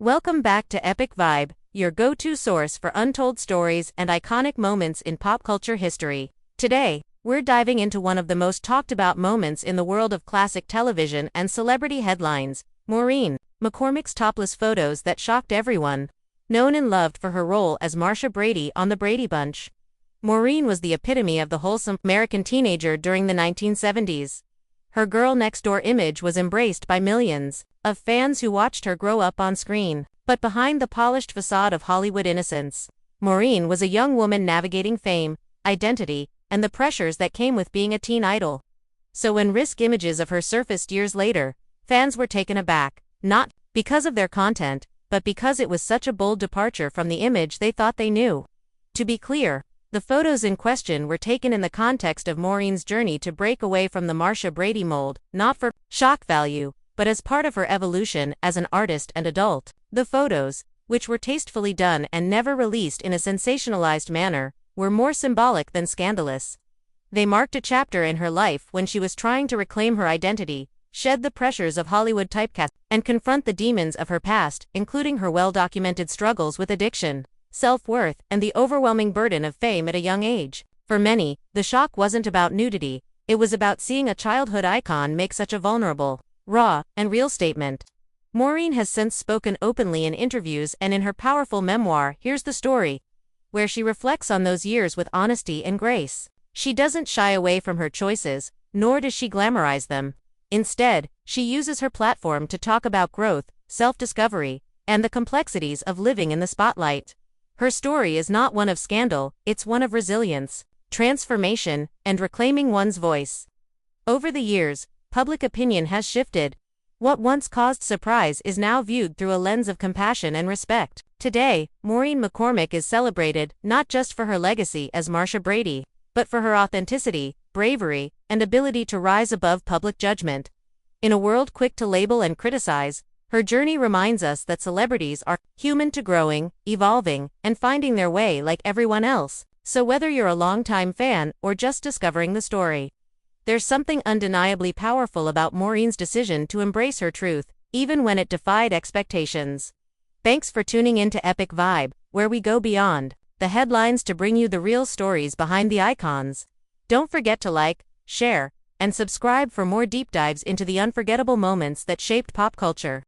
Welcome back to Epic Vibe, your go-to source for untold stories and iconic moments in pop culture history. Today, we're diving into one of the most talked-about moments in the world of classic television and celebrity headlines, Maureen McCormick's topless photos that shocked everyone. Known and loved for her role as Marcia Brady on The Brady Bunch, Maureen was the epitome of the wholesome American teenager during the 1970s. Her girl-next-door image was embraced by millions of fans who watched her grow up on screen. But behind the polished facade of Hollywood innocence, Maureen was a young woman navigating fame, identity, and the pressures that came with being a teen idol. So when risk images of her surfaced years later, fans were taken aback, not because of their content, but because it was such a bold departure from the image they thought they knew. To be clear, the photos in question were taken in the context of Maureen's journey to break away from the Marcia Brady mold, not for shock value, but as part of her evolution as an artist and adult. The photos, which were tastefully done and never released in a sensationalized manner, were more symbolic than scandalous. They marked a chapter in her life when she was trying to reclaim her identity, shed the pressures of Hollywood typecast, and confront the demons of her past, including her well-documented struggles with addiction, self-worth, and the overwhelming burden of fame at a young age. For many, the shock wasn't about nudity, it was about seeing a childhood icon make such a vulnerable, raw, and real statement. Maureen has since spoken openly in interviews and in her powerful memoir, Here's the Story, where she reflects on those years with honesty and grace. She doesn't shy away from her choices, nor does she glamorize them. Instead, she uses her platform to talk about growth, self-discovery, and the complexities of living in the spotlight. Her story is not one of scandal, it's one of resilience, transformation, and reclaiming one's voice. Over the years, public opinion has shifted. What once caused surprise is now viewed through a lens of compassion and respect. Today, Maureen McCormick is celebrated not just for her legacy as Marcia Brady, but for her authenticity, bravery, and ability to rise above public judgment. In a world quick to label and criticize, her journey reminds us that celebrities are human to growing, evolving, and finding their way like everyone else. So whether you're a longtime fan or just discovering the story, there's something undeniably powerful about Maureen's decision to embrace her truth, even when it defied expectations. Thanks for tuning in to Epic Vibe, where we go beyond the headlines to bring you the real stories behind the icons. Don't forget to like, share, and subscribe for more deep dives into the unforgettable moments that shaped pop culture.